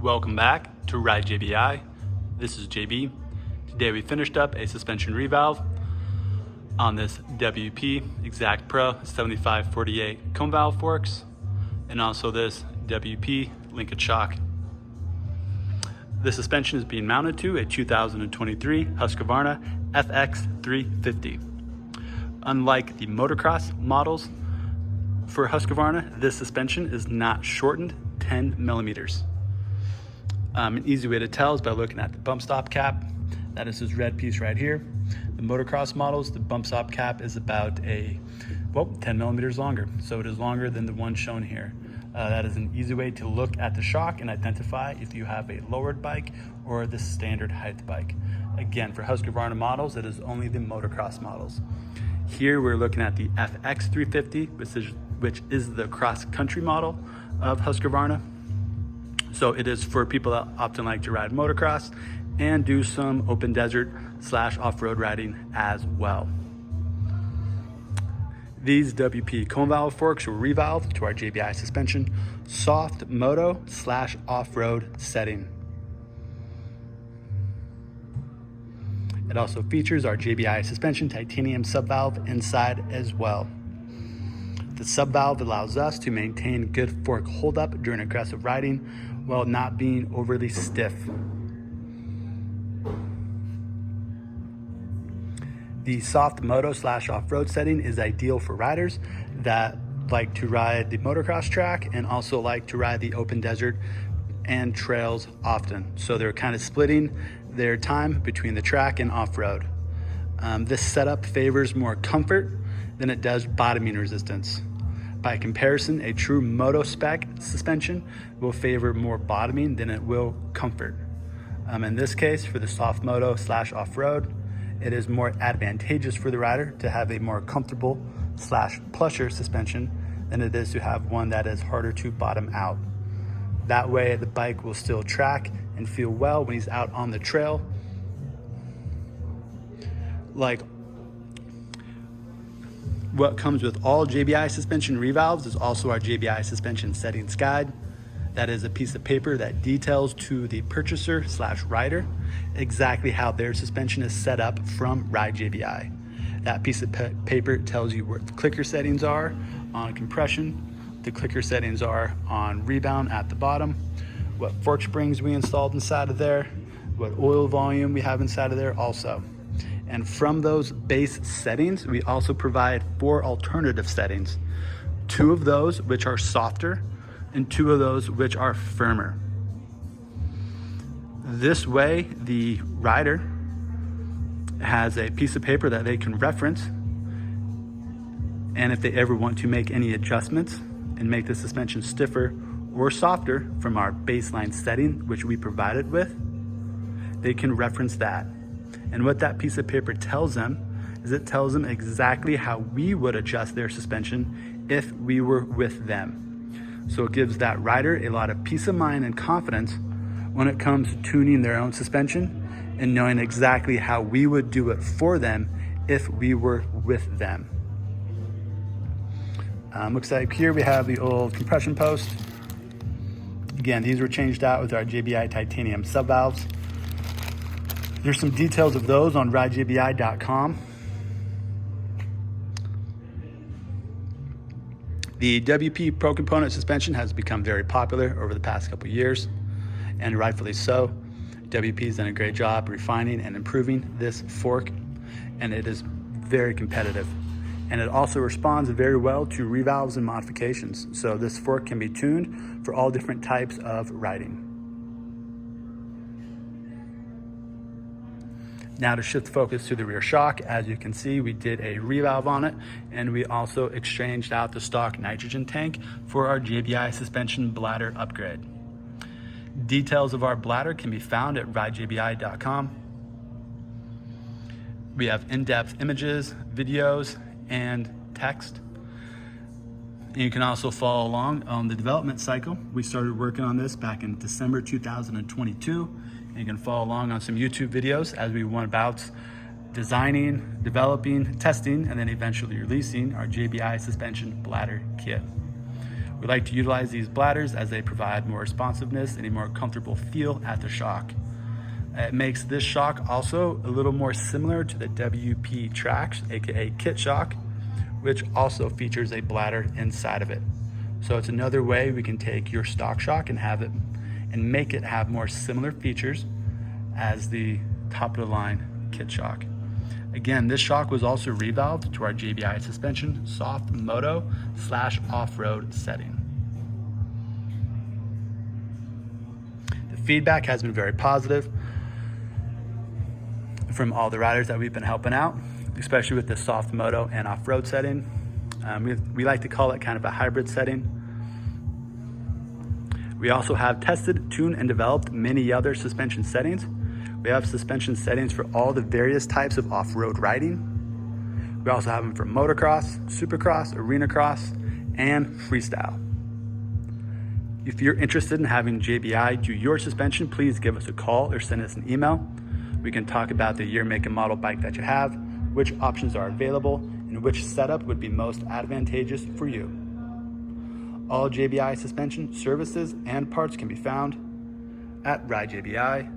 Welcome back to Ride JBI. This is JB. Today we finished up a suspension revalve on this WP XACT Pro 7548 cone valve forks and also this WP Linkage Shock. The suspension is being mounted to a 2023 Husqvarna FX350. Unlike the motocross models for Husqvarna, this suspension is not shortened 10 millimeters. An easy way to tell is by looking at the bump stop cap. That is this red piece right here. The motocross models, the bump stop cap is about 10 millimeters longer. So it is longer than the one shown here. That is an easy way to look at the shock and identify if you have a lowered bike or the standard height bike. Again, for Husqvarna models, it is only the motocross models. Here we're looking at the FX350, which is the cross-country model of Husqvarna. So it is for people that often like to ride motocross and do some open desert / off-road riding as well. These WP cone valve forks were revalved to our JBI suspension soft Moto / off-road setting. It also features our JBI suspension titanium subvalve inside as well. The subvalve allows us to maintain good fork holdup during aggressive riding while not being overly stiff. The soft Moto / off-road setting is ideal for riders that like to ride the motocross track and also like to ride the open desert and trails often. So they're kind of splitting their time between the track and off-road. This setup favors more comfort than it does bottoming resistance. By comparison, a true Moto spec suspension will favor more bottoming than it will comfort. In this case, for the soft Moto / off-road, it is more advantageous for the rider to have a more comfortable / plusher suspension than it is to have one that is harder to bottom out. That way, the bike will still track and feel well when he's out on the trail. Like what comes with all JBI suspension revalves is also our JBI suspension settings guide. That is a piece of paper that details to the purchaser / rider exactly how their suspension is set up from Ride JBI. That piece of paper tells you where the clicker settings are on compression, the clicker settings are on rebound at the bottom, what fork springs we installed inside of there, what oil volume we have inside of there also. And from those base settings, we also provide 4 alternative settings. 2 of those which are softer and 2 of those which are firmer. This way, the rider has a piece of paper that they can reference, and if they ever want to make any adjustments and make the suspension stiffer or softer from our baseline setting, which we provided with, they can reference that. And what that piece of paper tells them is it tells them exactly how we would adjust their suspension if we were with them. So it gives that rider a lot of peace of mind and confidence when it comes to tuning their own suspension and knowing exactly how we would do it for them if we were with them. Looks like here we have the old compression post. Again, these were changed out with our JBI titanium subvalves. There's some details of those on ridejbi.com. The WP Pro component suspension has become very popular over the past couple years, and rightfully so. WP has done a great job refining and improving this fork, and it is very competitive. And it also responds very well to revalves and modifications. So this fork can be tuned for all different types of riding. Now to shift focus to the rear shock, as you can see, we did a revalve on it, and we also exchanged out the stock nitrogen tank for our JBI suspension bladder upgrade. Details of our bladder can be found at ridejbi.com. We have in-depth images, videos, and text. And you can also follow along on the development cycle. We started working on this back in December 2022. And you can follow along on some YouTube videos as we went about designing, developing, testing, and then eventually releasing our JBI suspension bladder kit. We like to utilize these bladders as they provide more responsiveness and a more comfortable feel at the shock. It makes this shock also a little more similar to the WP Tracks, aka Kit Shock, which also features a bladder inside of it. So it's another way we can take your stock shock and make it have more similar features as the top of the line Kit Shock. Again, this shock was also revalved to our JBI suspension soft moto / off-road setting. The feedback has been very positive from all the riders that we've been helping out, especially with the soft moto and off-road setting. We like to call it kind of a hybrid setting. We also have tested, tuned, and developed many other suspension settings. We have suspension settings for all the various types of off-road riding. We also have them for motocross, supercross, arena cross, and freestyle. If you're interested in having JBI do your suspension, please give us a call or send us an email. We can talk about the year, make, and model bike that you have, which options are available, and which setup would be most advantageous for you. All JBI suspension services and parts can be found at ridejbi.com.